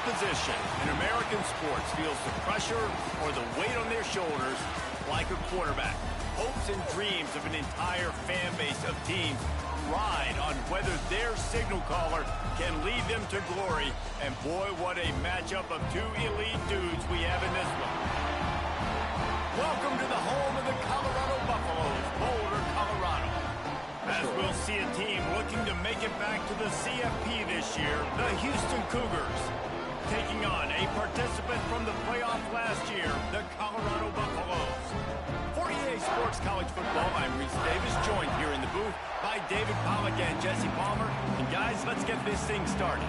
position in American sports feels the pressure or the weight on their shoulders like a quarterback. Hopes and dreams of an entire fan base of teams ride on whether their signal caller can lead them to glory. And boy, what a matchup of two elite dudes we have in this one. Welcome to the home of the Colorado Buffaloes, Boulder, Colorado. As we'll see a team looking to make it back to the CFP this year, the Houston Cougars. Taking on a participant from the playoff last year, the Colorado Buffaloes. For EA Sports College Football, I'm Reese Davis, joined here in the booth by David Pollack and Jesse Palmer. And guys, let's get this thing started.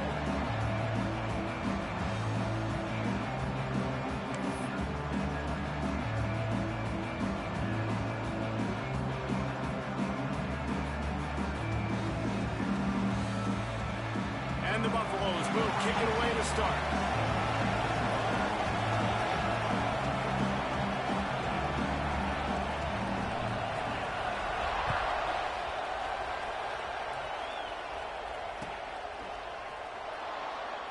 And the Buffaloes will kick it away to start.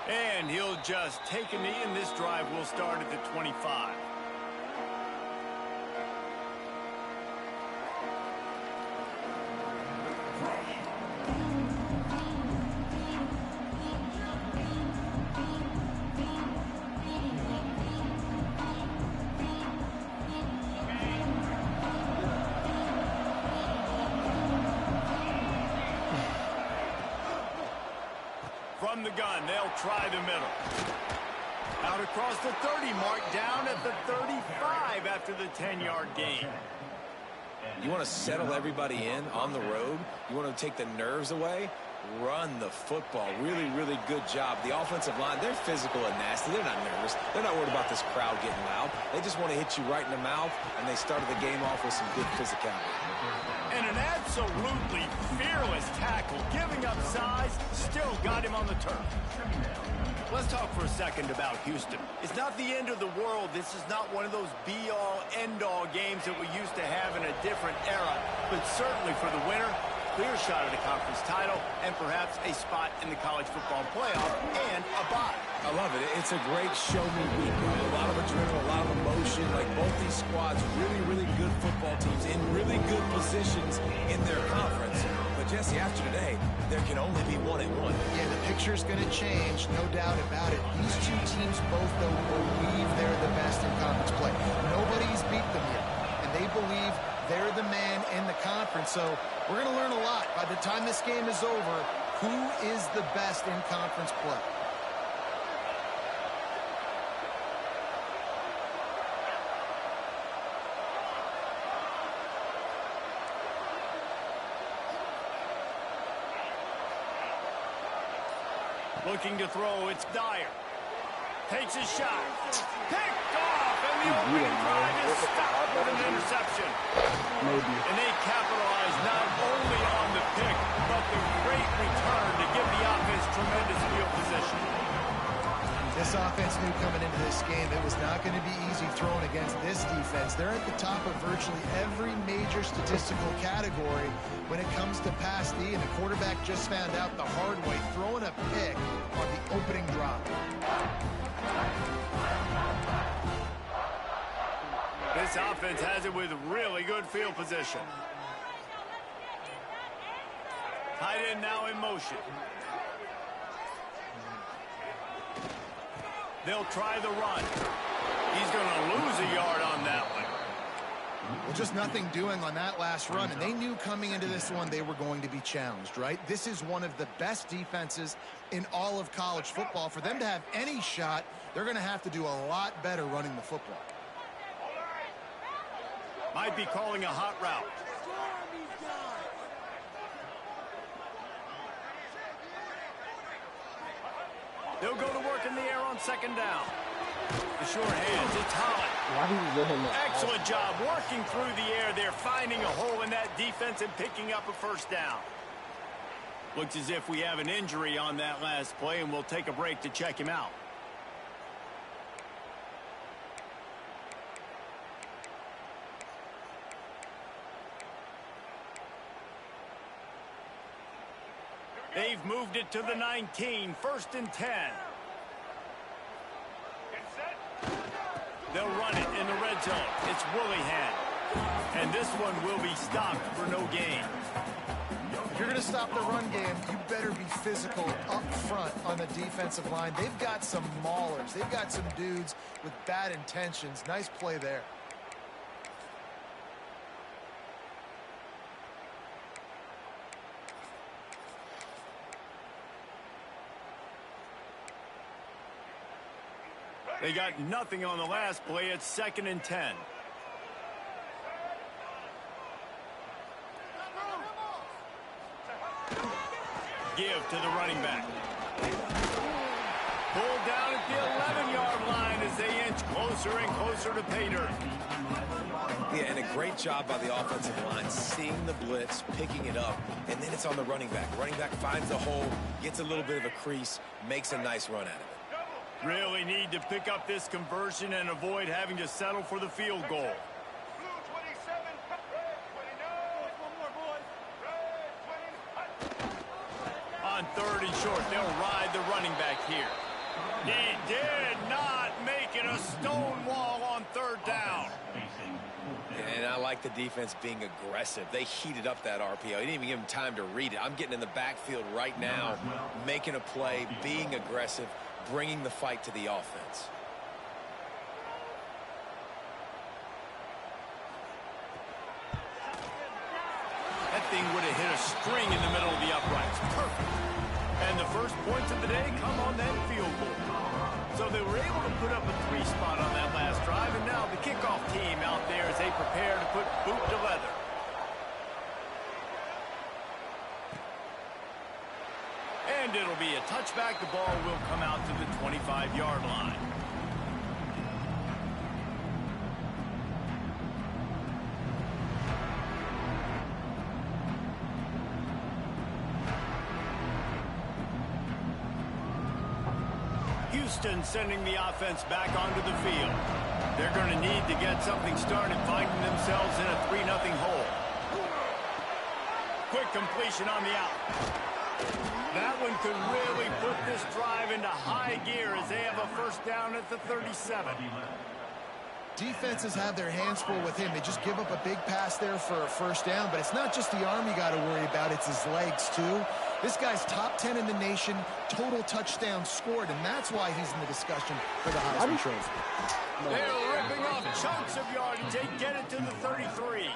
And he'll just take a knee, and this drive will start at the 25. From the gun, they'll try the middle. Out across the 30 mark, down at the 35 after the 10-yard gain. You want to settle everybody in on the road? You want to take the nerves away? Run the football. Really, really good job. The offensive line, they're physical and nasty. They're not nervous. They're not worried about this crowd getting loud. They just want to hit you right in the mouth, and they started the game off with some good physicality. And an absolutely fearless tackle, giving up size, still got him on the turf. Let's talk for a second about Houston. It's not the end of the world. This is not one of those be-all, end-all games that we used to have in a different era. But certainly for the winner, clear shot at a conference title and perhaps a spot in the college football playoff and a bye. I love it. It's a great show-me week. A lot of adrenaline, a lot of emotion. Like both these squads, really, really good football teams in really good positions in their conference. But Jesse, after today, there can only be 1-1. Yeah, the picture's going to change, no doubt about it. These two teams both, though, believe they're the best in conference play. Nobody's beat them yet, and they believe they're the man in the conference. So we're going to learn a lot. By the time this game is over, who is the best in conference play? Looking to throw, it's Dyer. Takes his shot. Picked off, and the opening drive is stopped with an interception. And they capitalize not only on the pick, but the great return to give the offense tremendous field position. This offense knew coming into this game it was not going to be easy throwing against this defense. They're at the top of virtually every major statistical category when it comes to pass D, and the quarterback just found out the hard way, throwing a pick on the opening drop. This offense has it with really good field position. Tight end now in motion. They'll try the run. He's going to lose a yard on that one. Well, just nothing doing on that last run, and they knew coming into this one they were going to be challenged, right? This is one of the best defenses in all of college football. For them to have any shot, they're going to have to do a lot better running the football. Might be calling a hot route. They'll go to work in the air on second down. The short hands, it's Holland. Excellent job working through the air there, finding a hole in that defense and picking up a first down. Looks as if we have an injury on that last play, and we'll take a break to check him out. They've moved it to the 19, 1st and 10. They'll run it in the red zone. It's Willingham. And this one will be stopped for no gain. If you're going to stop the run game, you better be physical up front on the defensive line. They've got some maulers. They've got some dudes with bad intentions. Nice play there. They got nothing on the last play. It's 2nd and 10. Give to the running back. Pulled down at the 11-yard line as they inch closer and closer to pay dirt. Yeah, and a great job by the offensive line, seeing the blitz, picking it up, and then it's on the running back. Running back finds the hole, gets a little bit of a crease, makes a nice run out of it. Really need to pick up this conversion and avoid having to settle for the field goal. On 3rd and short, they'll ride the running back here. He did not make it a stone wall on 3rd down. And I like the defense being aggressive. They heated up that RPO. He didn't even give him time to read it. I'm getting in the backfield right now, making a play, being aggressive, bringing the fight to the offense. That thing would have hit a string in the middle of the uprights. Perfect. And the first points of the day come on that field goal. So they were able to put up a 3-spot on that last drive, and now the kickoff team out there as they prepare to put boot to leather. And it'll be a touchback. The ball will come out to the 25-yard line. Houston sending the offense back onto the field. They're going to need to get something started, finding themselves in a 3-0 hole. Quick completion on the out. That one could really put this drive into high gear as they have a first down at the 37. Defenses have their hands full with him. They just give up a big pass there for a first down, but it's not just the arm you got to worry about, it's his legs too. This guy's top 10 in the nation, total touchdowns scored, and that's why he's in the discussion for the Heisman Trophy. They're ripping off chunks of yardage. They get it to the 33.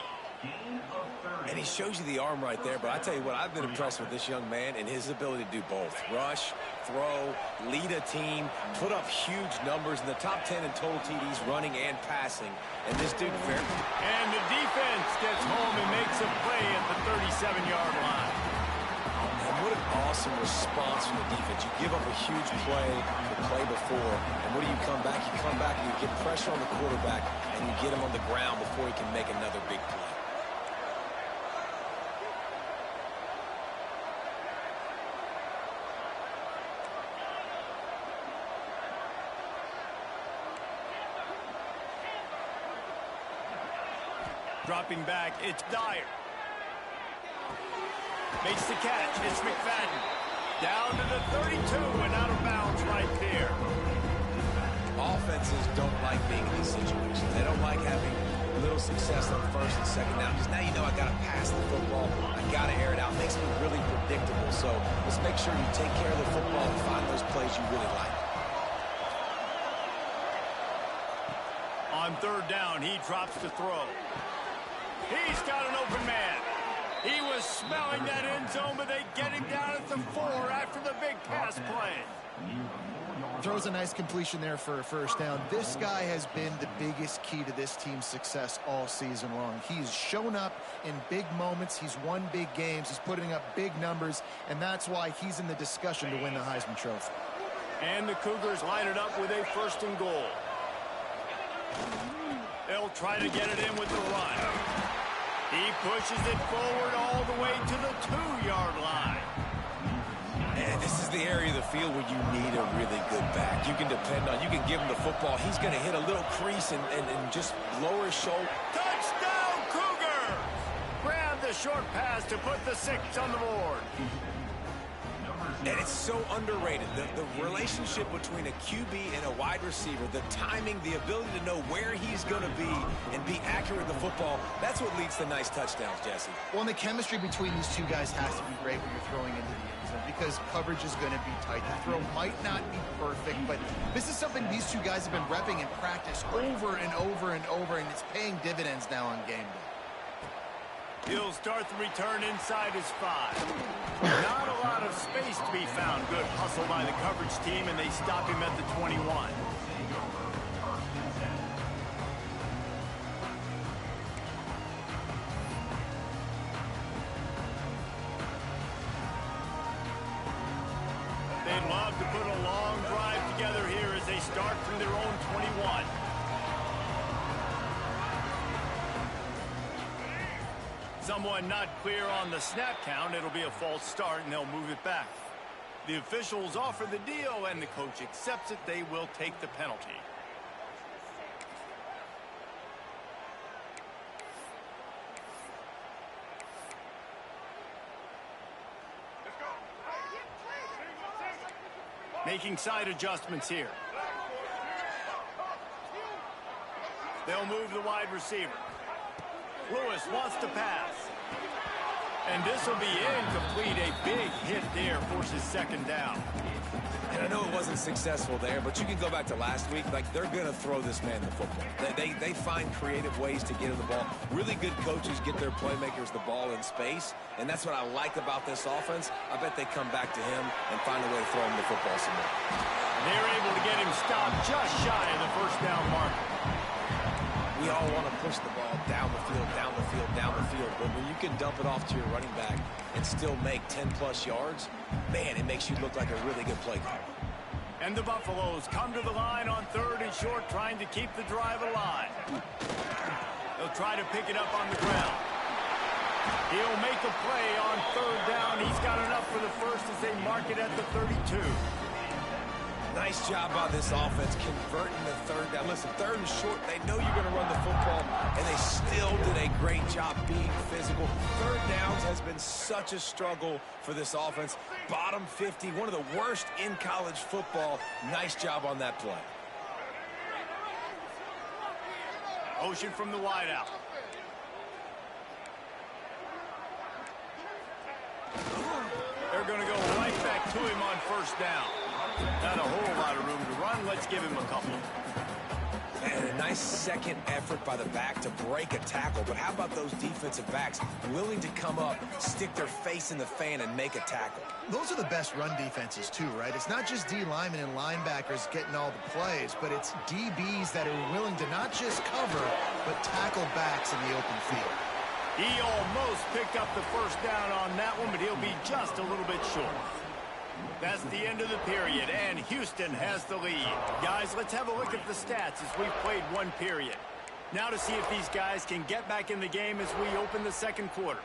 And he shows you the arm right there, but I tell you what, I've been impressed with this young man and his ability to do both. Rush, throw, lead a team, put up huge numbers in the top 10 in total TDs running and passing. And this dude very... And the defense gets home and makes a play at the 37-yard line. And what an awesome response from the defense. You give up a huge play the play before, and what do you come back? You come back and you get pressure on the quarterback, and you get him on the ground before he can make another big play. Dropping back, it's Dyer. Makes the catch, it's McFadden. Down to the 32 and out of bounds right there. Offenses don't like being in these situations. They don't like having little success on 1st and 2nd down. Because now you know I got to pass the football. I got to air it out. Makes me really predictable. So let's make sure you take care of the football and find those plays you really like. On 3rd down, he drops to throw. He's got an open man. He was smelling that end zone, but they get him down at the 4 after the big pass play. Throws a nice completion there for a first down. This guy has been the biggest key to this team's success all season long. He's shown up in big moments. He's won big games. He's putting up big numbers, and that's why he's in the discussion to win the Heisman Trophy. And the Cougars line it up with a 1st and goal. They'll try to get it in with the run. He pushes it forward all the way to the 2-yard line. And this is the area of the field where you need a really good back. You can depend on, you can give him the football. He's going to hit a little crease and just lower his shoulder. Touchdown, Cougar! Grab the short pass to put the 6 on the board. And it's so underrated. The relationship between a QB and a wide receiver, the timing, the ability to know where he's going to be and be accurate with the football, that's what leads to nice touchdowns, Jesse. Well, and the chemistry between these two guys has to be great when you're throwing into the end zone because coverage is going to be tight. The throw might not be perfect, but this is something these two guys have been repping in practice over and over and over, and it's paying dividends now on game day. He'll start the return inside his 5. Not a lot of space to be found. Good hustle by the coverage team, and they stop him at the 21. They'd love to put a long drive together here as they start from their own 21. Someone not clear on the snap count. It'll be a false start, and they'll move it back. The officials offer the deal, and the coach accepts it. They will take the penalty. Making side adjustments here. They'll move the wide receiver. Lewis wants to pass. And this will be incomplete. A big hit there forces second down. And I know it wasn't successful there, but you can go back to last week. Like, they're going to throw this man the football. They find creative ways to get him the ball. Really good coaches get their playmakers the ball in space, and that's what I like about this offense. I bet they come back to him and find a way to throw him the football some more. They're able to get him stopped just shy of the first down mark. We all want to push the ball down the field, down the field, down the field. But when you can dump it off to your running back and still make 10-plus yards, man, it makes you look like a really good play caller. And the Buffaloes come to the line on 3rd and short, trying to keep the drive alive. They'll try to pick it up on the ground. He'll make a play on 3rd down. He's got enough for the first as they mark it at the 32. Nice job by this offense converting the 3rd down. Listen, 3rd and short, they know you're going to run the football, and they still did a great job being physical. 3rd downs has been such a struggle for this offense. Bottom 50, one of the worst in college football. Nice job on that play. Motion from the wideout. They're going to go right back to him on 1st down. Not a whole lot of room to run. Let's give him a couple. And a nice second effort by the back to break a tackle. But how about those defensive backs willing to come up, stick their face in the fan, and make a tackle? Those are the best run defenses, too, right? It's not just D linemen and linebackers getting all the plays, but it's DBs that are willing to not just cover, but tackle backs in the open field. He almost picked up the 1st down on that one, but he'll be just a little bit short. That's the end of the period, and Houston has the lead. Guys, let's have a look at the stats as we've played one period. Now to see if these guys can get back in the game as we open the 2nd quarter.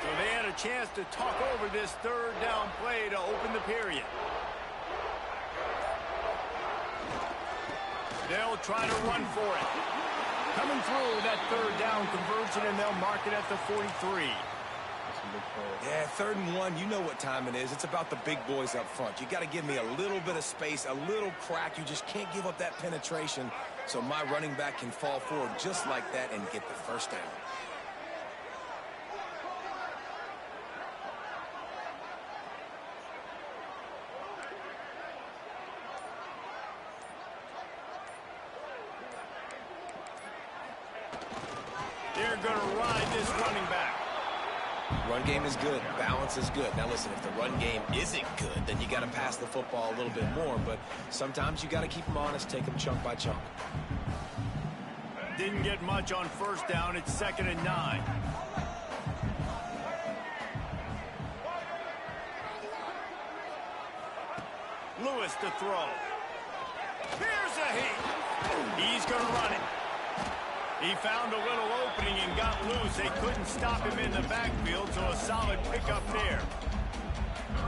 So they had a chance to talk over this 3rd down play to open the period. They'll try to run for it. Coming through that 3rd down conversion, and they'll mark it at the 43. Yeah, 3rd and 1, you know what time it is. It's about the big boys up front. You got to give me a little bit of space, a little crack. You just can't give up that penetration so my running back can fall forward just like that and get the 1st down. They're going to ride this running back. Run game is good. Balance is good. Now, listen, if the run game isn't good, then you got to pass the football a little bit more. But sometimes you got to keep them honest, take them chunk by chunk. Didn't get much on 1st down. It's 2nd and 9. Lewis to throw. Here's a hit. He's going to run it. He found a little opening and got loose. They couldn't stop him in the backfield, so a solid pickup there.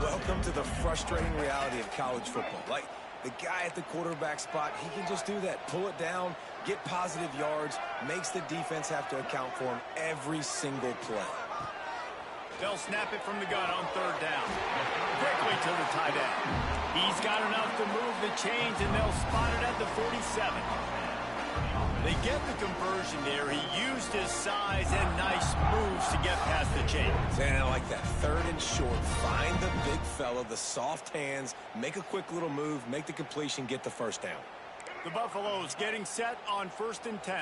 Welcome to the frustrating reality of college football. Like, The guy at the quarterback spot, he can just do that. Pull it down, get positive yards, makes the defense have to account for him every single play. They'll snap it from the gun on third down. Quickly to the tight end. He's got enough to move the chains, and they'll spot it at the 47. They get the conversion there. He used his size and nice moves to get past the chains. And I like that. Third and short. Find the big fella, the soft hands, make a quick little move, make the completion, get the first down. The Buffaloes getting set on 1st and 10.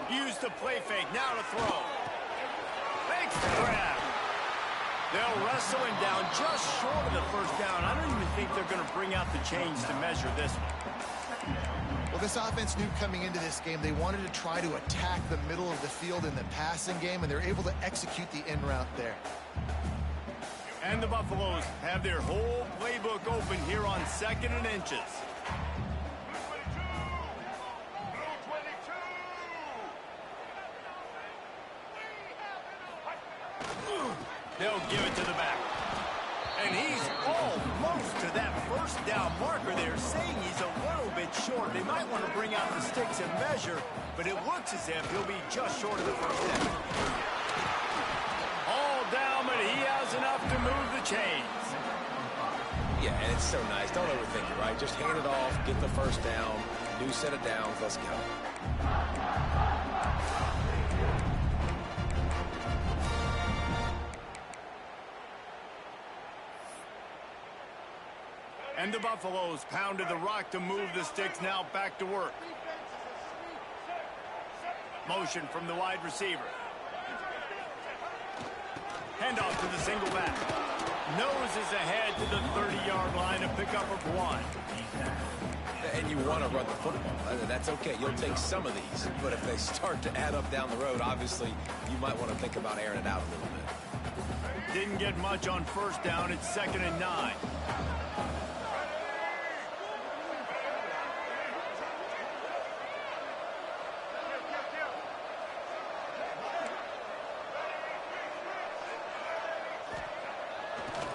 Use the play fake. Now to throw. Makes the grab. They'll wrestle him down just short of the first down. I don't even think they're going to bring out the chains to measure this one. Well, this offense knew coming into this game they wanted to try to attack the middle of the field in the passing game, and they're able to execute the in route there. And the Buffaloes have their whole playbook open here on 2nd and inches. They'll give it to the back. And he's almost to that first down marker there, saying he's a little bit short. They might want to bring out the sticks and measure, but it looks as if he'll be just short of the first down. All down, but he has enough to move the chains. Yeah, and it's so nice. Don't overthink it, right? Just hand it off, get the first down, new set of downs, let's go. And the Buffaloes pounded the rock to move the sticks, now back to work. Motion from the wide receiver. Handoff to the single back. Noses ahead to the 30-yard line, a pickup of 1. And you want to run the football. That's okay. You'll take some of these. But if they start to add up down the road, obviously, you might want to think about airing it out a little bit. Didn't get much on first down. It's 2nd and 9.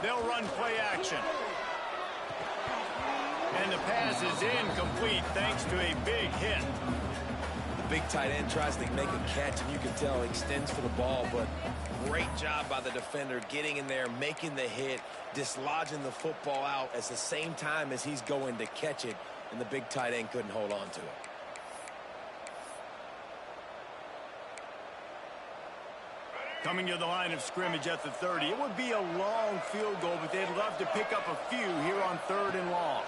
They'll run play action. And the pass is incomplete thanks to a big hit. The big tight end tries to make a catch, and you can tell he extends for the ball, but great job by the defender getting in there, making the hit, dislodging the football out at the same time as he's going to catch it, and the big tight end couldn't hold on to it. Coming to the line of scrimmage at the 30. It would be a long field goal, but they'd love to pick up a few here on 3rd and long.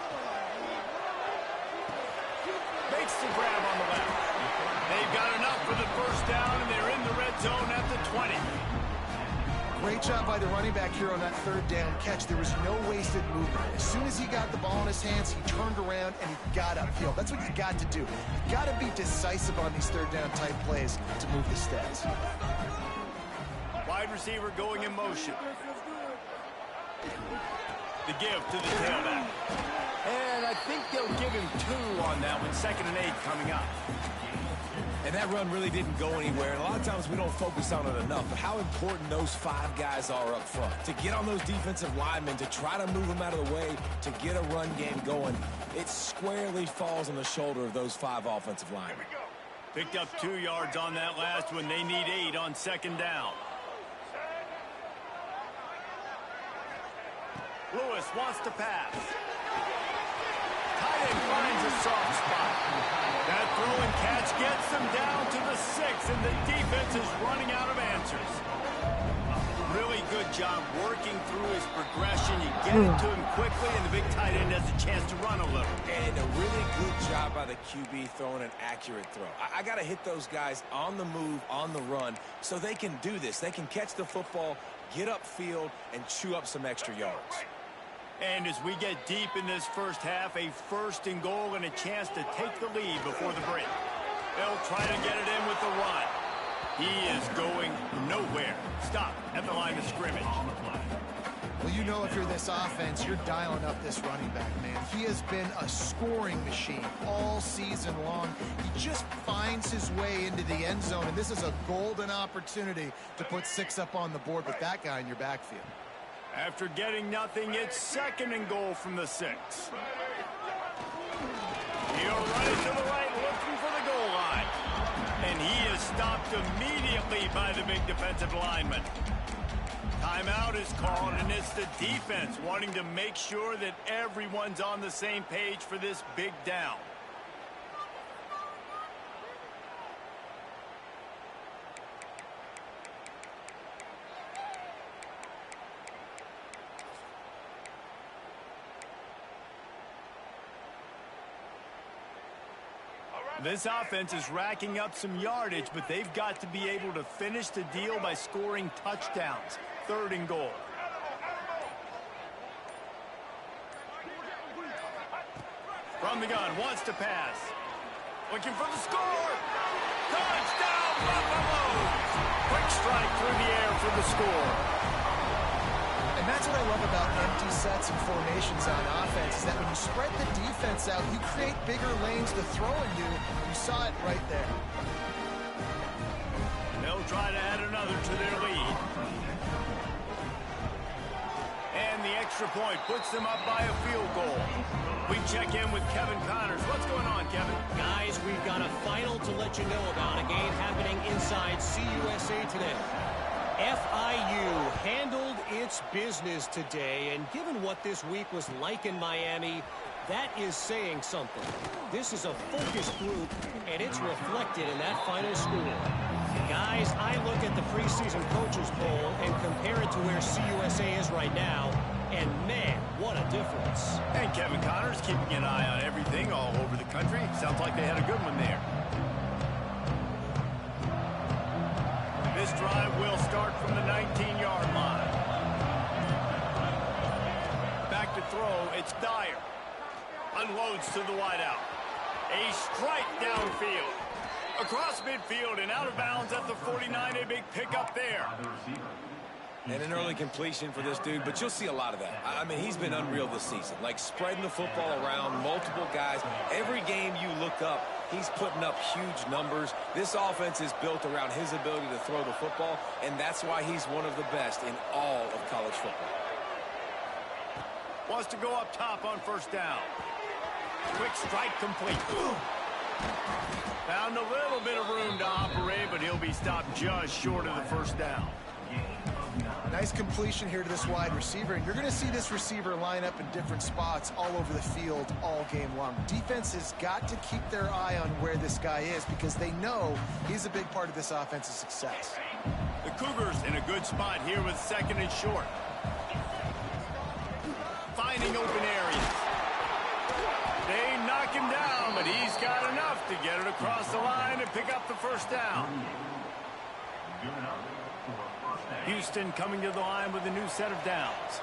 Makes the grab on the left. They've got enough for the first down, and they're in the red zone at the 20. Great job by the running back here on that 3rd down catch. There was no wasted movement. As soon as he got the ball in his hands, he turned around and he got upfield. That's what you got to do. You got to be decisive on these 3rd down type plays to move the stats. Wide receiver going in motion. The give to the tailback. And I think they'll give him 2 on that one. 2nd and 8 coming up. And that run really didn't go anywhere. And a lot of times we don't focus on it enough. But how important those 5 guys are up front. To get on those defensive linemen, to try to move them out of the way, to get a run game going. It squarely falls on the shoulder of those 5 offensive linemen. Picked up 2 yards on that last one. They need 8 on 2nd down. Lewis wants to pass. Tight end finds a soft spot. That throw and catch gets them down to the 6, and the defense is running out of answers. Really good job working through his progression. You get it to him quickly, and the big tight end has a chance to run a little. And a really good job by the QB throwing an accurate throw. I got to hit those guys on the move, on the run, so they can do this. They can catch the football, get upfield, and chew up some extra yards. And as we get deep in this first half, a 1st and goal and a chance to take the lead before the break. They'll try to get it in with the run. He is going nowhere. Stop at the line of scrimmage. Well, you know, if you're this offense, you're dialing up this running back, man. He has been a scoring machine all season long. He just finds his way into the end zone, and this is a golden opportunity to put 6 up on the board with that guy in your backfield. After getting nothing, it's 2nd and goal from the 6. He'll run it to the right, looking for the goal line. And he is stopped immediately by the big defensive lineman. Timeout is called, and it's the defense wanting to make sure that everyone's on the same page for this big down. This offense is racking up some yardage, but they've got to be able to finish the deal by scoring touchdowns. 3rd and goal. From the gun, wants to pass. Looking for the score. Touchdown, Buffaloes! Quick strike through the air for the score. And that's what I love about empty sets and formations on offense, is that when you spread the defense out, you create bigger lanes to throw into. You saw it right there. They'll try to add another to their lead. And the extra point puts them up by a field goal. We check in with Kevin Connors. What's going on, Kevin? Guys, we've got a final to let you know about, a game happening inside CUSA today. FIU handled its business today, and given what this week was like in Miami, that is saying something. This is a focused group, and it's reflected in that final score. Guys, I look at the preseason coaches poll and compare it to where CUSA is right now, and man, what a difference. And Kevin Connors keeping an eye on everything all over the country. Sounds like they had a good one there. This drive will start from the 19-yard line. Back to throw, it's Dyer. Unloads to the wideout. A strike downfield. Across midfield and out of bounds at the 49. A big pickup there. And an early completion for this dude, but you'll see a lot of that. I mean, he's been unreal this season. Like, spreading the football around, multiple guys. Every game you look up, he's putting up huge numbers. This offense is built around his ability to throw the football, and that's why he's one of the best in all of college football. Wants to go up top on 1st down. Quick strike complete. Found a little bit of room to operate, but he'll be stopped just short of the 1st down. Nice completion here to this wide receiver, and you're going to see this receiver line up in different spots all over the field all game long. Defense has got to keep their eye on where this guy is, because they know he's a big part of this offense's success. The Cougars in a good spot here with 2nd and short. Finding open areas. They knock him down, but he's got enough to get it across the line and pick up the 1st down. Houston coming to the line with a new set of downs.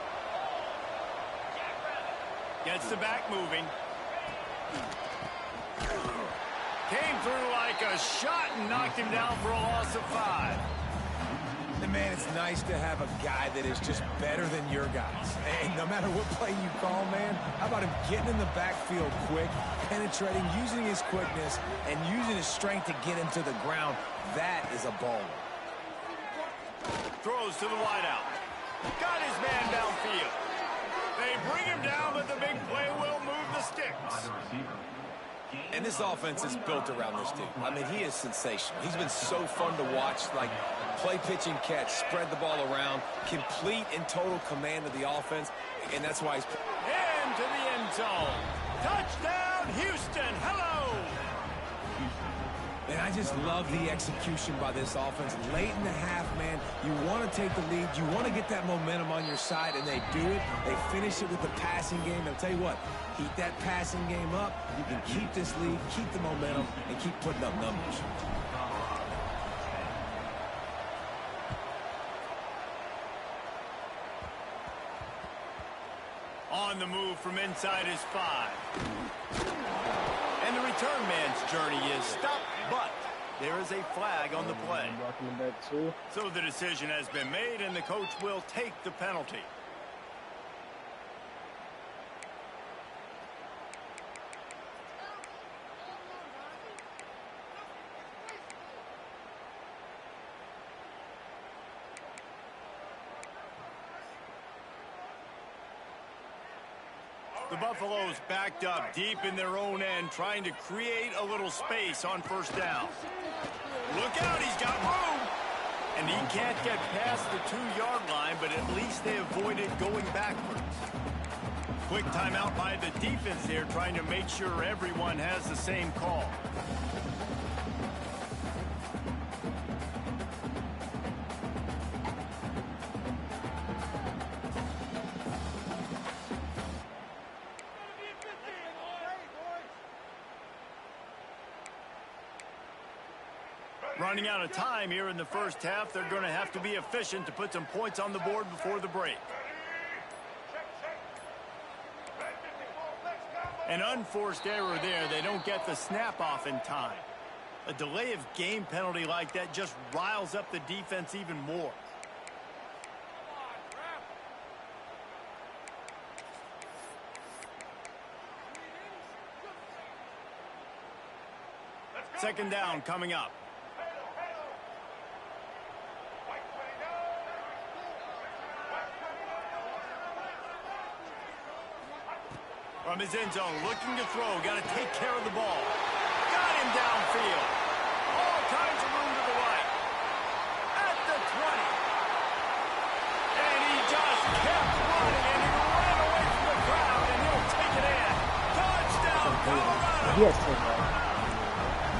Gets the back moving. Came through like a shot and knocked him down for a loss of 5. And man, it's nice to have a guy that is just better than your guys. And no matter what play you call, man, how about him getting in the backfield quick, penetrating, using his quickness, and using his strength to get him to the ground. That is a baller. Throws to the wideout. Got his man downfield. They bring him down, but the big play will move the sticks. And this offense is built around this dude. I mean, he is sensational. He's been so fun to watch, like play, pitch, and catch, spread the ball around, complete and total command of the offense, and that's why he's... Into the end zone. Touchdown, Houston. Hello. And I just love the execution by this offense. Late in the half, man, you want to take the lead. You want to get that momentum on your side, and they do it. They finish it with the passing game. I'll tell you what, keep that passing game up. You can keep this lead, keep the momentum, and keep putting up numbers. On the move from inside his 5. And the return man's journey is stopped, but there is a flag on the play. So the decision has been made, and the coach will take the penalty. The Buffaloes backed up deep in their own end, trying to create a little space on first down. Look out, he's got room! And he can't get past the 2-yard line, but at least they avoided going backwards. Quick timeout by the defense there, trying to make sure everyone has the same call. Running out of time here in the first half, they're going to have to be efficient to put some points on the board before the break. An unforced error there. They don't get the snap off in time. A delay of game penalty like that just riles up the defense even more. Second down coming up. From his end zone, looking to throw. Got to take care of the ball. Got him downfield. All kinds of room to the right. At the 20. And he just kept running, and he ran away from the crowd, and he'll take it in. Touchdown, Colorado. Yes, sir.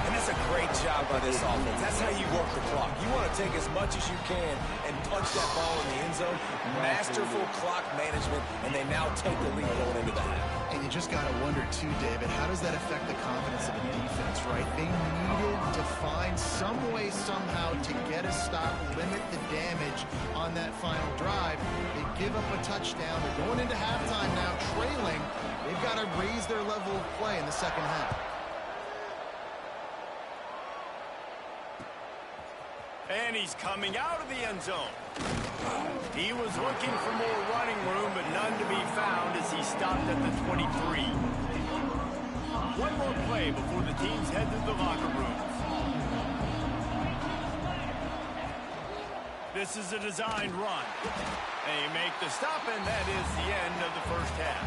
And that's a great job by this offense. That's how you work the clock. You want to take as much as you can and punch that ball in the end zone. Masterful clock management, and they now take the lead going into the half. And you just got to wonder, too, David, how does that affect the confidence of the defense, right? They needed to find some way, somehow, to get a stop, limit the damage on that final drive. They give up a touchdown. They're going into halftime now, trailing. They've got to raise their level of play in the second half. And he's coming out of the end zone. He was looking for more running room, but none to be found as he stopped at the 23. One more play before the teams head to the locker rooms. This is a designed run. They make the stop, and that is the end of the first half.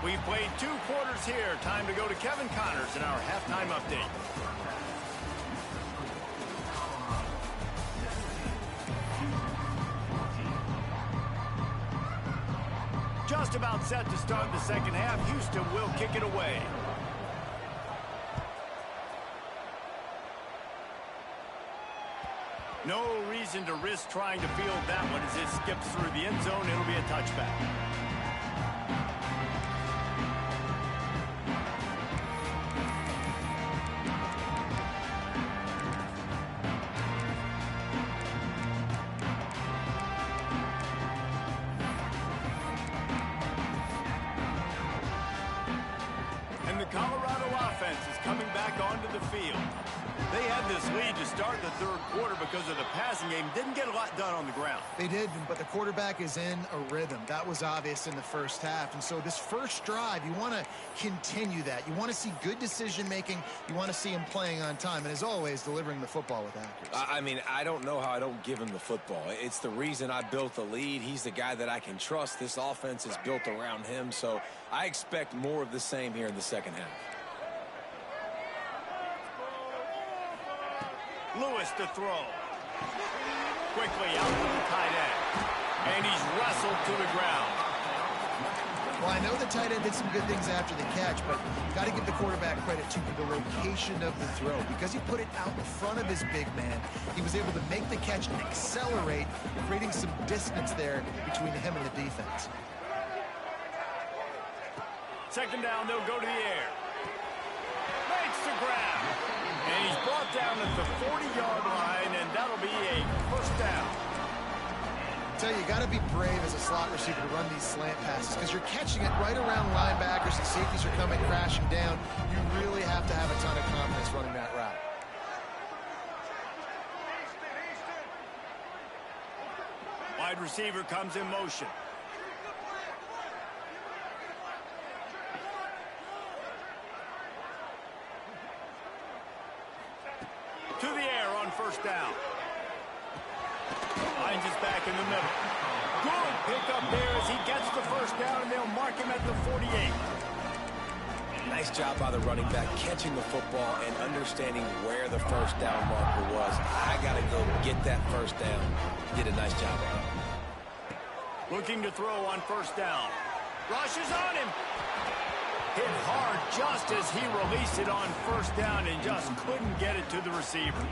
We've played 2 quarters here. Time to go to Kevin Connors in our halftime update. Just about set to start the second half. Houston will kick it away. No reason to risk trying to field that one as it skips through the end zone. It'll be a touchback. Colorado offense is coming back onto the field. They had this lead to start the third quarter because of the passing game. Didn't get a lot done on the ground. They did, but the quarterback is in a rhythm. That was obvious in the first half. And so this first drive, you want to continue that. You want to see good decision-making. You want to see him playing on time. And as always, delivering the football with accuracy. I mean, I don't know how I don't give him the football. It's the reason I built the lead. He's the guy that I can trust. This offense is built around him. So I expect more of the same here in the second half. Lewis to throw. Quickly out to the tight end. And he's wrestled to the ground. Well, I know the tight end did some good things after the catch, but you got to give the quarterback credit to the location of the throw. Because he put it out in front of his big man, he was able to make the catch and accelerate, creating some distance there between him and the defense. Second down, they'll go to the air. Makes the grab. And he's brought down at the 40-yard line, and that'll be a first down. I tell you, you got to be brave as a slot receiver to run these slant passes because you're catching it right around linebackers and safeties are coming crashing down. You really have to have a ton of confidence running that route. Wide receiver comes in motion. To the air on first down. Finds his back in the middle. Good pickup there as he gets the first first down, and they'll mark him at the 48. Nice job by the running back catching the football and understanding where the first down marker was. I got to go get that first down. Did a nice job of it. Looking to throw on first down. Rushes on him. Hit hard just as he released it on first down and just couldn't get it to the receiver.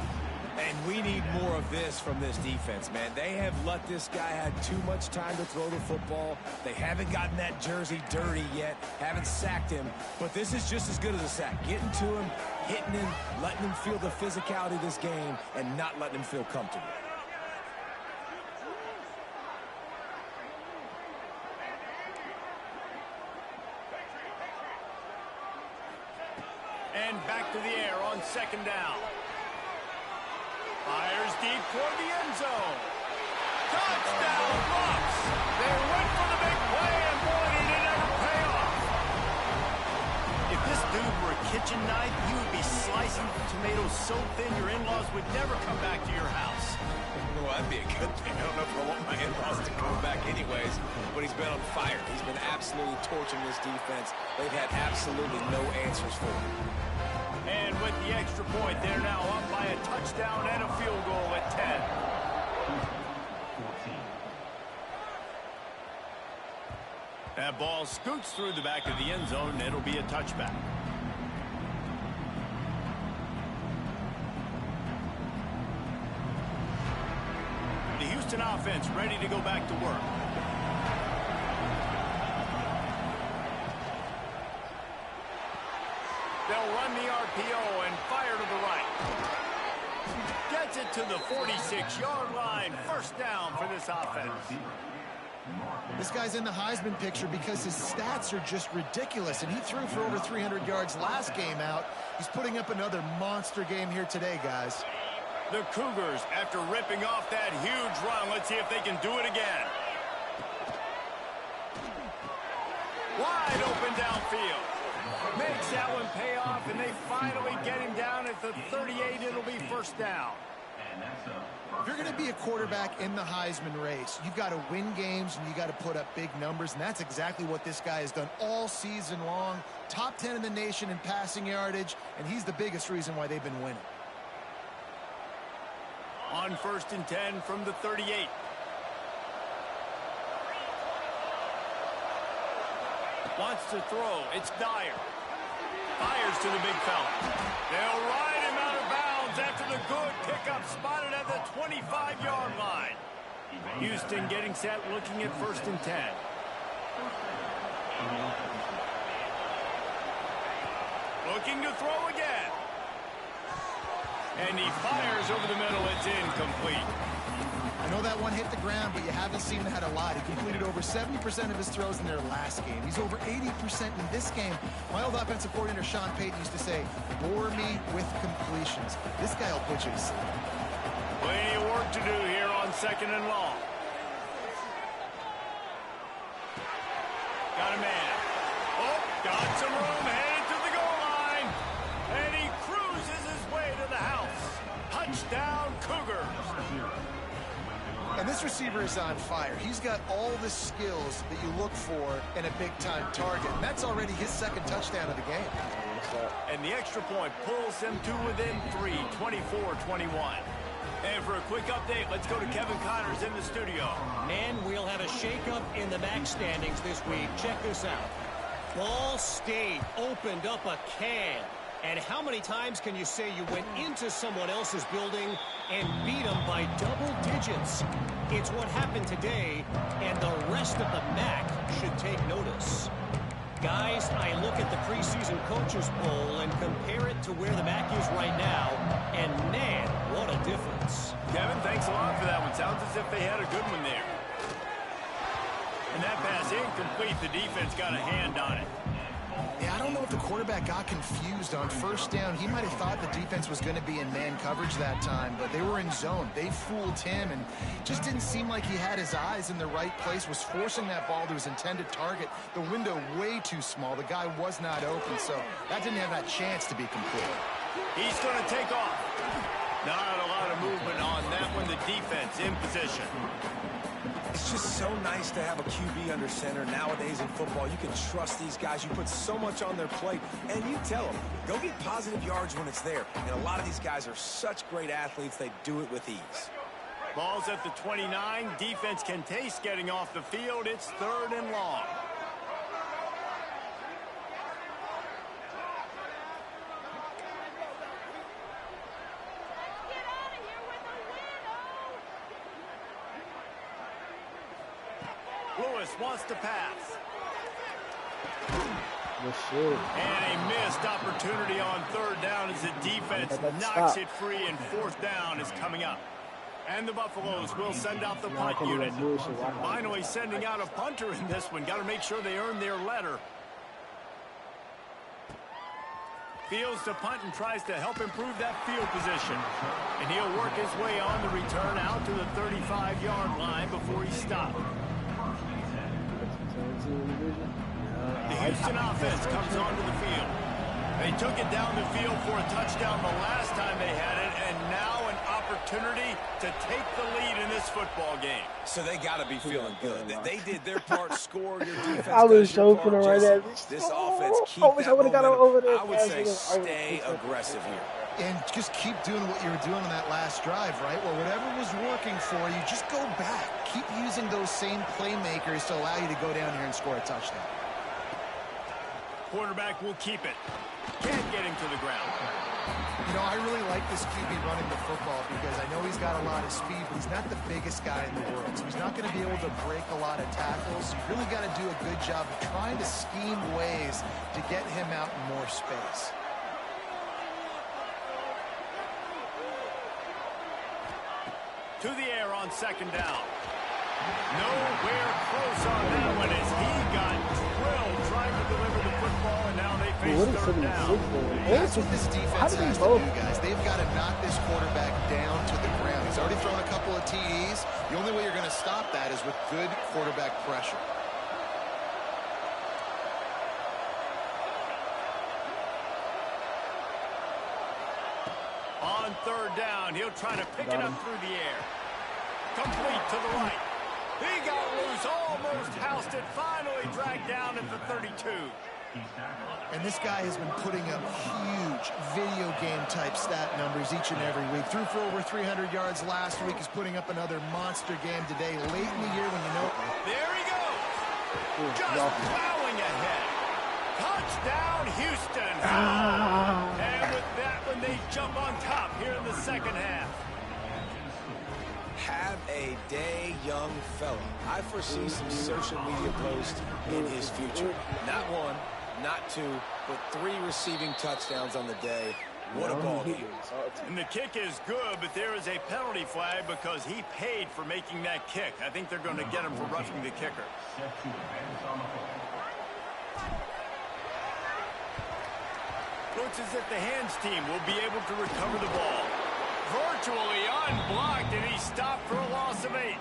And we need more of this from this defense, man. They have let this guy have too much time to throw the football. They haven't gotten that jersey dirty yet, haven't sacked him. But this is just as good as a sack. Getting to him, hitting him, letting him feel the physicality of this game, and not letting him feel comfortable. And back to the air on second down. Fires deep toward the end zone. Touchdown Bucks! They went for the big play, and boy, did it ever pay off. If this dude were a kitchen knife, he would be slicing tomatoes so thin your in-laws would never come back to your house. Well, that'd be a good thing. I don't know if I want my in-laws to come back anyways, but he's been on fire. He's been absolutely torching this defense. They've had absolutely no answers for him. And with the extra point, they're now up by a touchdown and a field goal at 10. That ball scoots through the back of the end zone, and it'll be a touchback. The Houston offense ready to go back to work. They'll run the RPO and fire to the right. Gets it to the 46-yard line. First down for this offense. This guy's in the Heisman picture because his stats are just ridiculous, and he threw for over 300 yards last game out. He's putting up another monster game here today, guys. The Cougars, after ripping off that huge run, let's see if they can do it again. Wide open downfield. Makes that one pay off, and they finally get him down at the 38. It'll be first down. If you're going to be a quarterback in the Heisman race, you've got to win games and you got to put up big numbers, and that's exactly what this guy has done all season long. Top 10 in the nation in passing yardage, and he's the biggest reason why they've been winning. On first and 10 from the 38. Wants to throw. It's Dyer. Fires to the big fella. They'll ride him out of bounds after the good pickup, spotted at the 25-yard line. Houston getting set, looking at first and 10. Looking to throw again. And he fires over the middle. It's incomplete. I know that one hit the ground, but you haven't seen that a lot. He completed over 70% of his throws in their last game. He's over 80% in this game. My old offensive coordinator, Sean Payton, used to say, bore me with completions. This guy will put you to sleep. Plenty of work to do here on second and long. Got a man. Oh, got some room, headed to the goal line. And he cruises his way to the house. Touchdown, Cougars. And this receiver is on fire. He's got all the skills that you look for in a big-time target. And that's already his second touchdown of the game. And the extra point pulls them to within 3, 24-21. And for a quick update, let's go to Kevin Connors in the studio. And we'll have a shakeup in the MAC standings this week. Check this out. Ball State opened up a can. And how many times can you say you went into someone else's building and beat them by double digits? It's what happened today, and the rest of the MAC should take notice. Guys, I look at the preseason coaches poll and compare it to where the MAC is right now, and man, what a difference. Kevin, thanks a lot for that one. Sounds as if they had a good one there. And that pass incomplete. The defense got a hand on it. Yeah, I don't know if the quarterback got confused on first down. He might have thought the defense was going to be in man coverage that time, but they were in zone. They fooled him, and just didn't seem like he had his eyes in the right place, was forcing that ball to his intended target. The window way too small. The guy was not open, so that didn't have that chance to be complete. He's going to take off. Not a lot of movement on that one. The defense in position. It's just so nice to have a QB under center. Nowadays in football, you can trust these guys. You put so much on their plate, and you tell them, go get positive yards when it's there. And a lot of these guys are such great athletes, they do it with ease. Ball's at the 29. Defense can taste getting off the field. It's 3rd and long. Lewis wants to pass. And a missed opportunity on 3rd down as the defense knocks it free, and 4th down is coming up. And the Buffaloes will send out the punt unit. Finally sending out a punter in this one. Got to make sure they earn their letter. Fields to punt and tries to help improve that field position. And he'll work his way on the return out to the 35-yard line before he stopped. The Houston offense comes onto the field. They took it down the field for a touchdown the last time they had it, and now an opportunity to take the lead in this football game. So they got to be feeling good. They did their part, score. Your defense I was does your so part. right at This offense, keep I wish I that would have got momentum. over there. I would say stay aggressive here. And just keep doing what you were doing on that last drive, right? Well, whatever was working for you, just go back. Keep using those same playmakers to allow you to go down here and score a touchdown. Quarterback will keep it. Can't get him to the ground. You know, I really like this QB running the football because I know he's got a lot of speed, but he's not the biggest guy in the world. So he's not going to be able to break a lot of tackles. You really got to do a good job of trying to scheme ways to get him out in more space. To the air on 2nd down. Nowhere close on that one as he got drilled trying to deliver the football, and now they face 3rd down. That's what this defense has to do, guys. They've got to knock this quarterback down to the ground. He's already thrown a couple of TDs. The only way you're going to stop that is with good quarterback pressure. On 3rd down, he'll try to pick it up through the air. Complete to the right. He got loose, almost housed it, finally dragged down at the 32. And this guy has been putting up huge video game type stat numbers each and every week. Threw for over 300 yards last week. He's putting up another monster game today, late in the year when you know. There he goes. Just plowing ahead. Touchdown, Houston. And with that one, they jump on top here in the 2nd half. Have a day, young fella. I foresee some social media posts in his future. Not 1, not 2, but 3 receiving touchdowns on the day. What a ball game. And the kick is good, but there is a penalty flag because he paid for making that kick. I think they're going to get him for roughing the kicker. Looks as if the hands team will be able to recover the ball. Virtually unblocked, and he stopped for a loss of 8.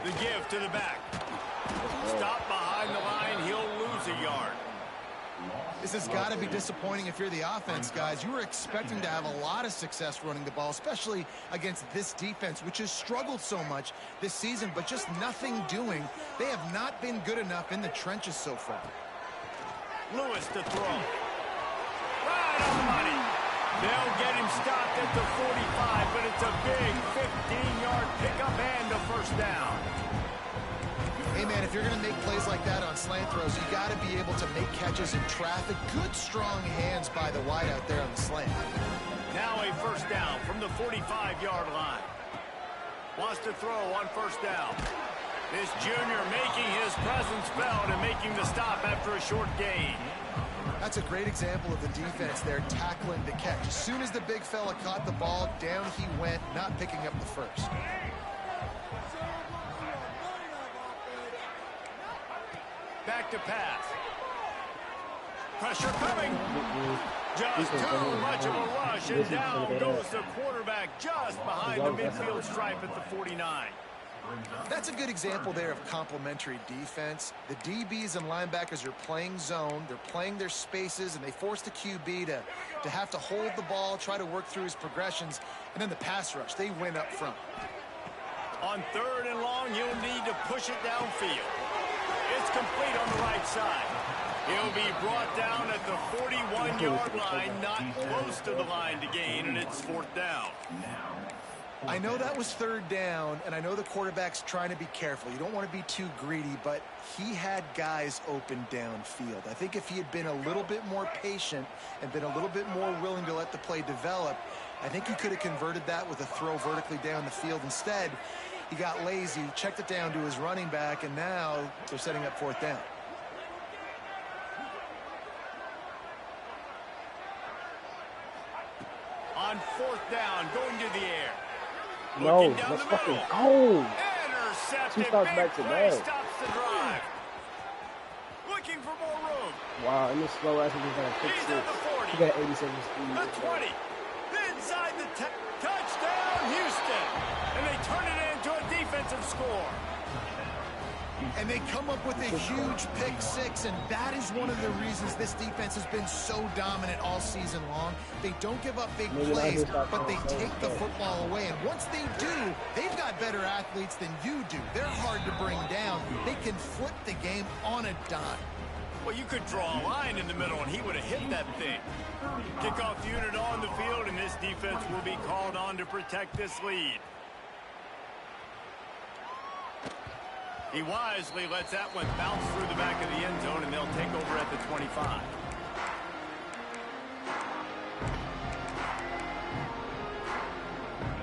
The give to the back. Stop behind the line. He'll lose a yard. This has got to be disappointing if you're the offense, guys. You were expecting to have a lot of success running the ball, especially against this defense, which has struggled so much this season, but just nothing doing. They have not been good enough in the trenches so far. Lewis to throw. Right on the money. They'll get him stopped at the 45, but it's a big 15-yard pickup and a 1st down. Hey, man, if you're going to make plays like that on slant throws, you got to be able to make catches in traffic. Good, strong hands by the wide out there on the slant. Now a 1st down from the 45-yard line. Wants to throw on 1st down. This junior making his presence felt and making the stop after a short gain. That's a great example of the defense there tackling the catch. As soon as the big fella caught the ball, down he went, not picking up the 1st. Back to pass. Pressure coming. Just too much of a rush, and down goes the quarterback just behind the midfield stripe at the 49. That's a good example there of complementary defense. The DBs and linebackers are playing zone. They're playing their spaces, and they force the QB to have to hold the ball, try to work through his progressions, and then the pass rush, they win up front. On 3rd and long, you'll need to push it downfield. It's complete on the right side. He'll be brought down at the 41-yard line, not close to the line to gain, and it's 4th down. I know that was 3rd down, and I know the quarterback's trying to be careful. You don't want to be too greedy, but he had guys open downfield. I think if he had been a little bit more patient and been a little bit more willing to let the play develop, I think he could have converted that with a throw vertically down the field. Instead, he got lazy, checked it down to his running back, and now they're setting up 4th down. On 4th down, going to the air. No, let's fucking go. Intercepted. 2 starts back to back. Stops the drive. Looking for more room. Wow, in this slow ass, he's got a 6'6". He got 87 speed. The 20. Inside the touchdown, Houston. And they turn it into a defensive score. And they come up with a huge pick 6, and that is one of the reasons this defense has been so dominant all season long. They don't give up big plays, but they take the football away. And once they do, they've got better athletes than you do. They're hard to bring down. They can flip the game on a dime. Well, you could draw a line in the middle, and he would have hit that thing. Kickoff unit on the field, and this defense will be called on to protect this lead. He wisely lets that one bounce through the back of the end zone, and they'll take over at the 25.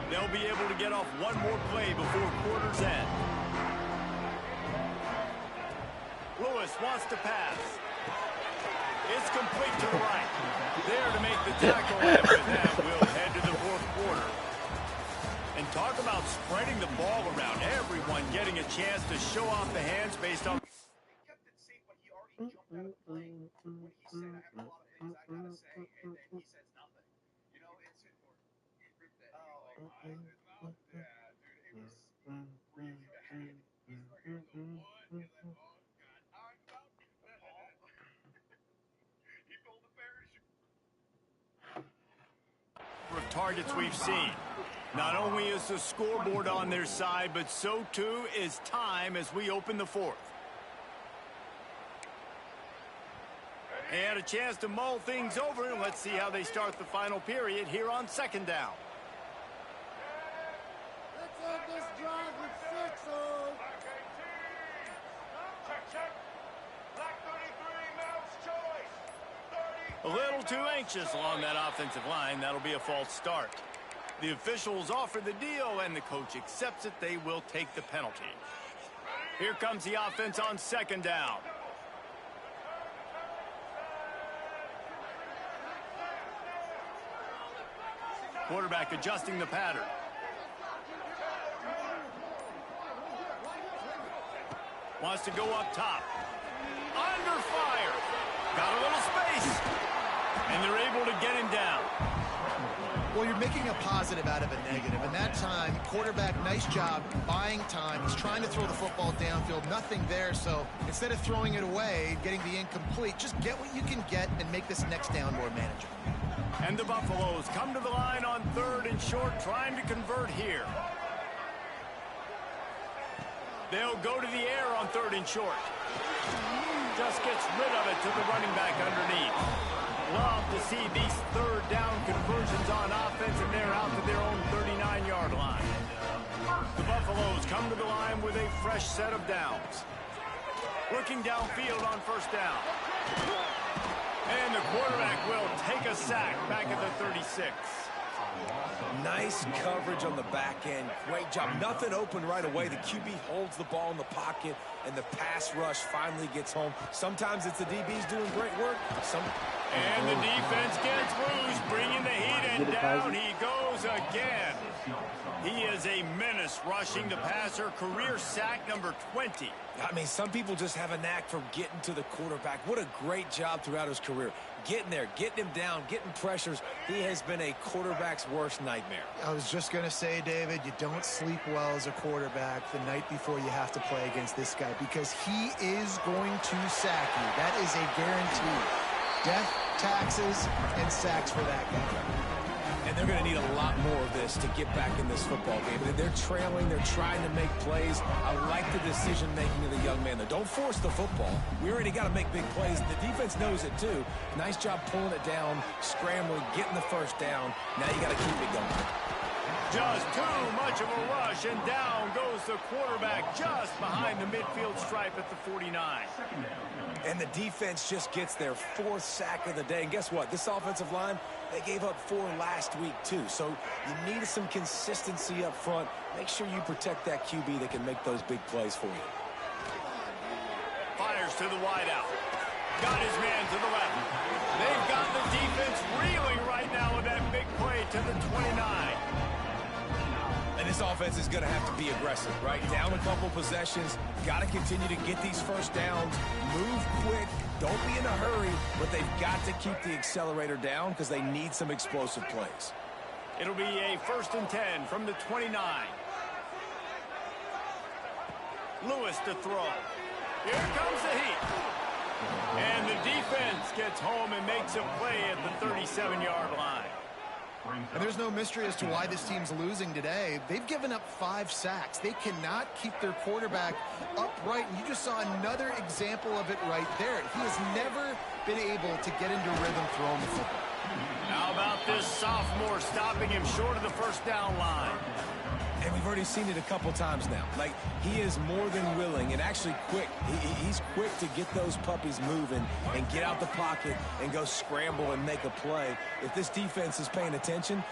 They'll be able to get off one more play before quarter's end. Lewis wants to pass. It's complete to the right. There to make the tackle, and with that, we'll head to the 4th quarter. And talk about spreading the ball around. Everyone getting a chance to show off the hands based on... He kept it safe, but he already jumped out of play. When he said, I have a lot of things I got to say, and then he says nothing. You know, it's important. He ripped that. Oh, yeah, dude, it was crazy to have. He's wearing the one. He's like, oh, God. He pulled the parachute. ...of targets we've seen. Not only is the scoreboard on their side, but so too is time as we open the 4th. They had a chance to mull things over, and let's see how they start the final period here on 2nd down. Let's end this drive with 6-0. Check. Black 33, Mount's choice. 30. A little too anxious along that offensive line. That'll be a false start. The officials offer the deal, and the coach accepts it. They will take the penalty. Here comes the offense on 2nd down. Quarterback adjusting the pattern. Wants to go up top. Under fire. Got a little space. And they're able to get him down. Well, you're making a positive out of a negative. And that time, quarterback, nice job buying time. He's trying to throw the football downfield. Nothing there. So instead of throwing it away, getting the incomplete, just get what you can get and make this next down more manageable. And the Buffaloes come to the line on 3rd and short, trying to convert here. They'll go to the air on 3rd and short. Just gets rid of it to the running back underneath. Love to see these 3rd down conversions on offense, and they're out to their own 39-yard line. The Buffaloes come to the line with a fresh set of downs. Looking downfield on 1st down. And the quarterback will take a sack back at the 36. Nice coverage on the back end. Great job. Nothing open right away. The QB holds the ball in the pocket, and the pass rush finally gets home. Sometimes it's the DBs doing great work. And the defense gets loose, bringing the heat, and down he goes again. He is a menace rushing the passer. Career sack number 20. I mean, some people just have a knack for getting to the quarterback. What a great job throughout his career. getting there, getting him down, getting pressures. He has been a quarterback's worst nightmare. I was just going to say, David, you don't sleep well as a quarterback the night before you have to play against this guy because he is going to sack you. That is a guarantee. Death, taxes, and sacks for that guy. And they're going to need a lot more of this to get back in this football game. They're trailing. They're trying to make plays. I like the decision-making of the young man. Don't force the football. We already got to make big plays. The defense knows it, too. Nice job pulling it down, scrambling, getting the first down. Now you got to keep it going. Just too much of a rush, and down goes the quarterback just behind the midfield stripe at the 49. And the defense just gets their 4th sack of the day. And guess what? This offensive line, they gave up 4 last week, too. So you need some consistency up front. Make sure you protect that QB that can make those big plays for you. Fires to the wideout. Got his man to the left. They've got the defense reeling right now with that big play to the 29. And this offense is going to have to be aggressive, right? Down a couple possessions. Got to continue to get these first downs. Move quick. Don't be in a hurry. But they've got to keep the accelerator down because they need some explosive plays. It'll be a 1st and 10 from the 29. Lewis to throw. Here comes the heat. And the defense gets home and makes a play at the 37-yard line. And there's no mystery as to why this team's losing today. They've given up 5 sacks. They cannot keep their quarterback upright. And you just saw another example of it right there. He has never been able to get into rhythm throwing the football. How about this sophomore stopping him short of the first down line? And we've already seen it a couple times now. Like, he is more than willing and actually quick. He's quick to get those puppies moving and get out the pocket and go scramble and make a play. If this defense is paying attention,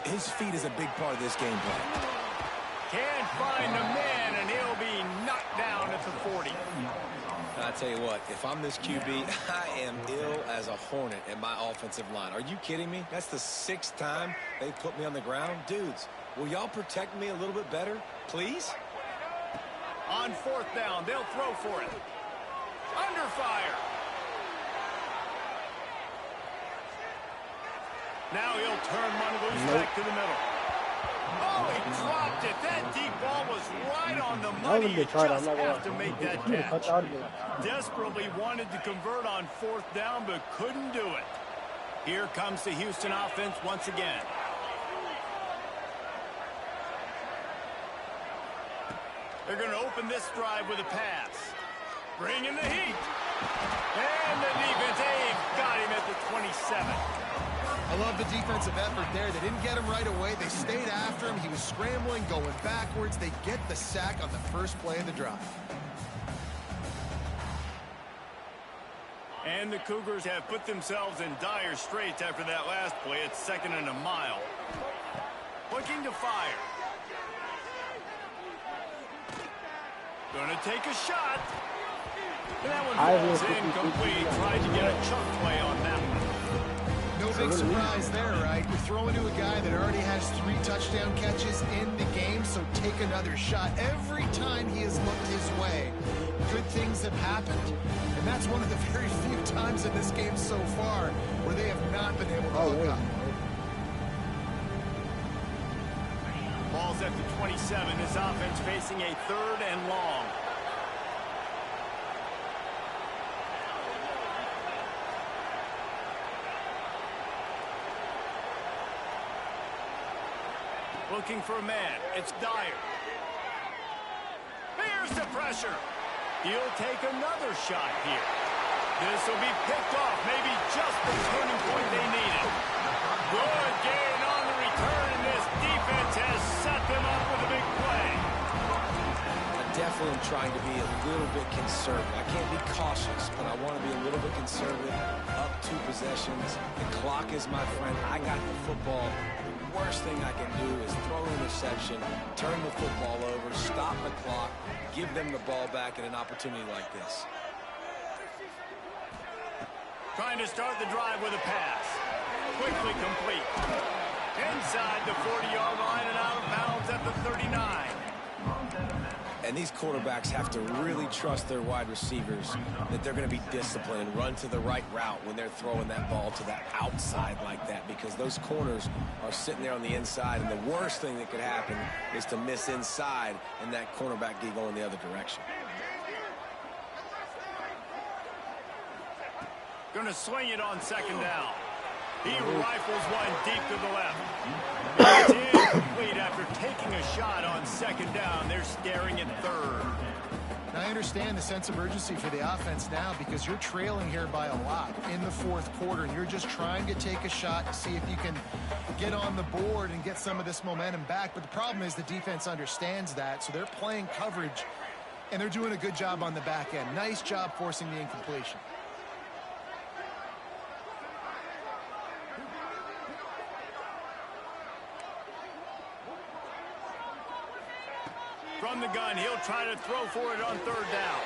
his feet is a big part of this game plan. Can't find the man, and he'll be knocked down at the 40. And I tell you what, if I'm this QB, I am ill as a hornet at my offensive line. Are you kidding me? That's the 6th time they put me on the ground. Dudes, will y'all protect me a little bit better, please? On 4th down, they'll throw for it. Under fire. Now he'll turn one loose back to the middle. Oh, he dropped it. That deep ball was right on the money. You just have to make that catch. Desperately wanted to convert on 4th down, but couldn't do it. Here comes the Houston offense once again. They're going to open this drive with a pass. Bring in the heat. And the defense, they've got him at the 27. I love the defensive effort there. They didn't get him right away. They stayed after him. He was scrambling, going backwards. They get the sack on the first play of the drive. And the Cougars have put themselves in dire straits after that last play. It's 2nd and a mile. Looking to fire. Gonna take a shot. And that one falls incomplete. Tried to get a chunk play on that one. No big surprise there, right? You're throwing to a guy that already has 3 touchdown catches in the game, so take another shot. Every time he has looked his way, good things have happened. And that's one of the very few times in this game so far where they have not been able to hook up. Ball's at the 27. This offense facing a 3rd and long. Looking for a man. It's Dyer. Here's the pressure. He'll take another shot here. This will be picked off. Maybe just the turning point they needed. Good gain on the return, and this defense has set them up with a big play. I definitely am trying to be a little bit conservative. I can't be cautious, but I want to be a little bit conservative. Up 2 possessions. The clock is my friend. I got the football. The worst thing I can do is throw an interception, turn the football over, stop the clock, give them the ball back at an opportunity like this. Trying to start the drive with a pass. Quickly complete. Inside the 40-yard line and out of bounds at the 39. And these quarterbacks have to really trust their wide receivers that they're going to be disciplined and run to the right route when they're throwing that ball to that outside like that, because those corners are sitting there on the inside, and the worst thing that could happen is to miss inside and that cornerback get going the other direction. Going to swing it on second down. He rifles one deep to the left. It's incomplete after taking a shot on second down. They're staring at third. Now, I understand the sense of urgency for the offense now because you're trailing here by a lot in the fourth quarter, and you're just trying to take a shot to see if you can get on the board and get some of this momentum back. But the problem is the defense understands that, so they're playing coverage, and they're doing a good job on the back end. Nice job forcing the incompletion. From the gun, he'll try to throw for it on third down.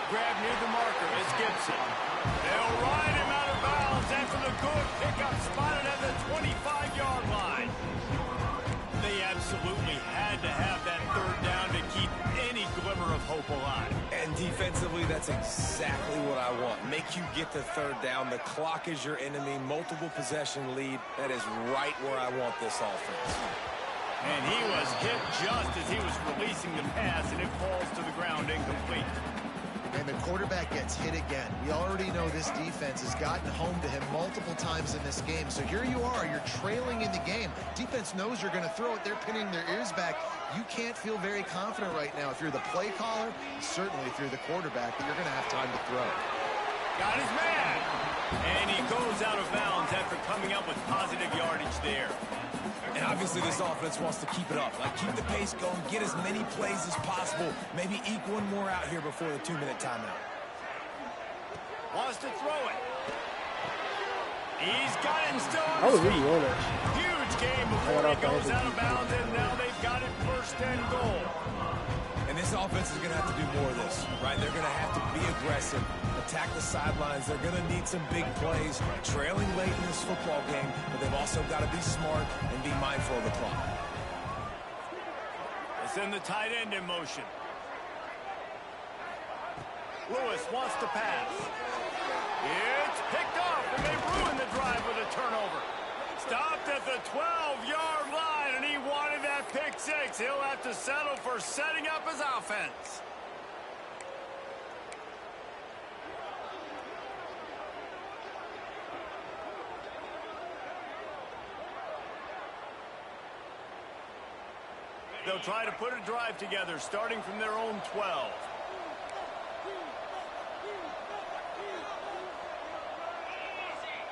Grab near the marker is Gibson. They'll ride him out of bounds after the good pickup spotted at the 25-yard line. They absolutely had to have that third down to keep any glimmer of hope alive. And defensively, that's exactly what I want. Make you get the third down. The clock is your enemy. Multiple possession lead. That is right where I want this offense. And he was hit just as he was releasing the pass, and it falls to the ground incomplete. And the quarterback gets hit again. We already know this defense has gotten home to him multiple times in this game. So here you are, you're trailing in the game. Defense knows you're going to throw it. They're pinning their ears back. You can't feel very confident right now if you're the play caller, certainly if you're the quarterback, that you're going to have time to throw. Got his man. And he goes out of bounds after coming up with positive yardage there. And obviously this offense wants to keep it up. Like, keep the pace going, get as many plays as possible. Maybe eke one more out here before the 2-minute timeout. Wants to throw it. He's got it and still on I was his really feet. on it. Huge game before he goes out of bounds, and now they've got it first and goal. And this offense is going to have to do more of this, right? They're going to have to be aggressive, attack the sidelines. They're going to need some big plays, trailing late in this football game, but they've also got to be smart and be mindful of the clock. They send the tight end in motion. Lewis wants to pass. It's picked off, and they ruin the drive with a turnover. Stopped at the 12-yard line, and he wanted that pick six. He'll have to settle for setting up his offense. They'll try to put a drive together, starting from their own 12.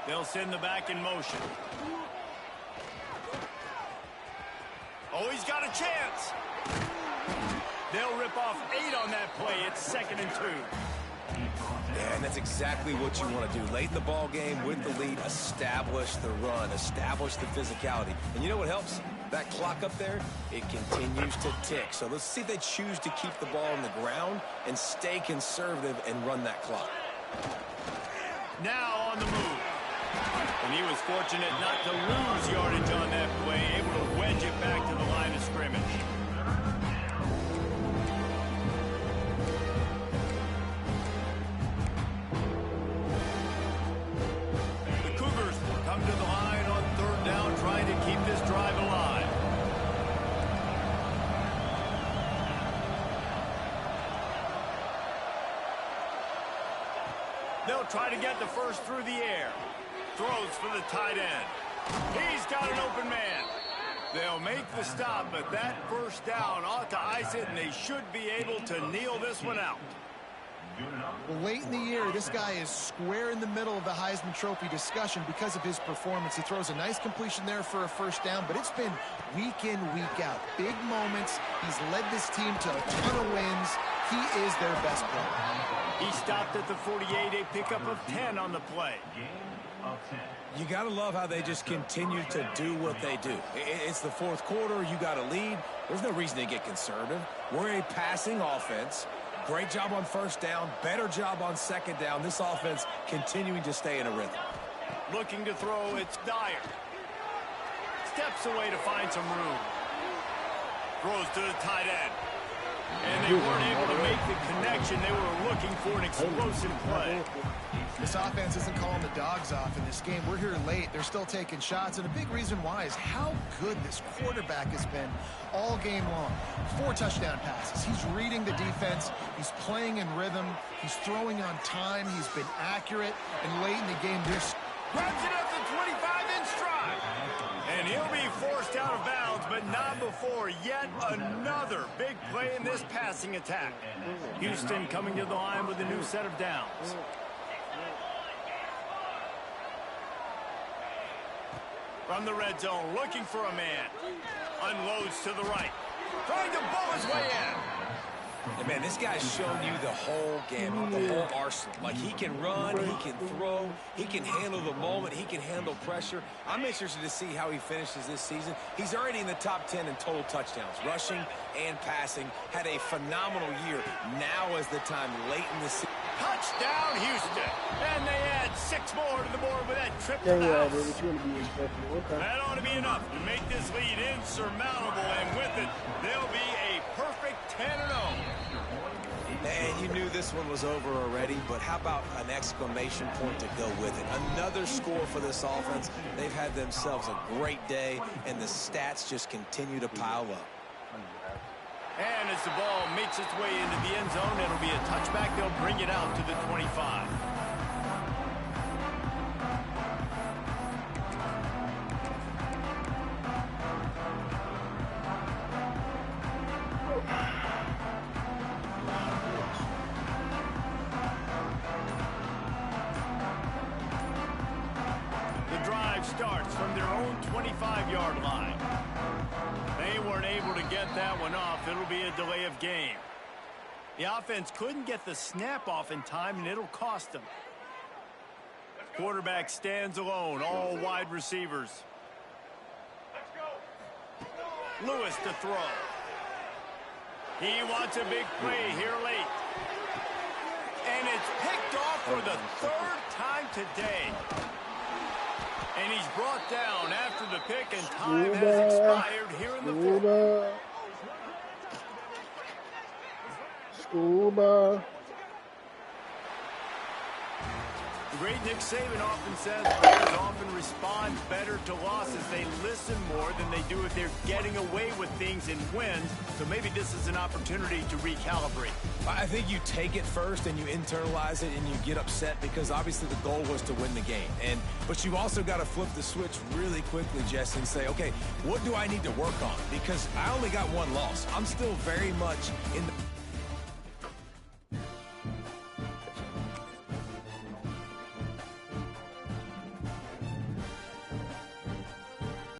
They'll send the back in motion. Oh, he's got a chance. They'll rip off 8 on that play. It's 2nd and 2. Yeah, and that's exactly what you want to do. Late in the ball game with the lead, establish the run, establish the physicality. And you know what helps? That clock up there, it continues to tick. So let's see if they choose to keep the ball on the ground and stay conservative and run that clock. Now on the move. And he was fortunate not to lose yardage on that play, able to wedge it back to the line of scrimmage. The Cougars come to the line on third down, trying to keep this drive alive. They'll try to get the first through the air. Throws for the tight end. He's got an open man. They'll make the stop, but that first down ought to ice it, and they should be able to kneel this one out. Well, late in the year, this guy is square in the middle of the Heisman Trophy discussion because of his performance. He throws a nice completion there for a first down, but it's been week in, week out. Big moments. He's led this team to a ton of wins. He is their best player. He stopped at the 48, a pickup of 10 on the play. You got to love how they just continue to do what they do. It's the fourth quarter. You got a lead. There's no reason to get conservative. We're a passing offense. Great job on first down. Better job on second down. This offense continuing to stay in a rhythm. Looking to throw, it's Dyer. Steps away to find some room. Throws to the tight end. And they weren't able to make the connection. They were looking for an explosive play. This offense isn't calling the dogs off in this game. We're here late. They're still taking shots, and a big reason why is how good this quarterback has been all game long. 4 touchdown passes. He's reading the defense. He's playing in rhythm. He's throwing on time. He's been accurate. And late in the game, this Grabs it up to 25 in stride. And he'll be forced out of bounds, but not before yet another big play in this passing attack. Houston coming to the line with a new set of downs. From the red zone, looking for a man. Unloads to the right. Trying to bowl his way in. And man, this guy's shown you the whole gamut, the whole arsenal. Like, he can run, he can throw, he can handle the moment, he can handle pressure. I'm interested to see how he finishes this season. He's already in the top 10 in total touchdowns, rushing and passing. Had a phenomenal year. Now is the time late in the season. Touchdown, Houston. And they add 6 more to the board with that trip to the house. That ought to be enough to make this lead insurmountable, and with it, they'll be a perfect 10-0. And you knew this one was over already, but how about an exclamation point to go with it? Another score for this offense. They've had themselves a great day, and the stats just continue to pile up. And as the ball makes its way into the end zone, it'll be a touchback. They'll bring it out to the 25. The drive starts from their own 25-yard line. They weren't able to get that one off. It'll be a delay of game. The offense couldn't get the snap off in time, and it'll cost them. Quarterback stands alone, all wide receivers. Lewis to throw. He wants a big play here late. And it's picked off for the 3rd time today. And he's brought down after the pick, and time has expired here in the 4th. Scuba. The great Nick Saban often says players often respond better to losses. They listen more than they do if they're getting away with things in wins. So maybe this is an opportunity to recalibrate. I think you take it first and you internalize it and you get upset because obviously the goal was to win the game. But you also got to flip the switch really quickly, Jesse, and say, okay, what do I need to work on? Because I only got 1 loss. I'm still very much in the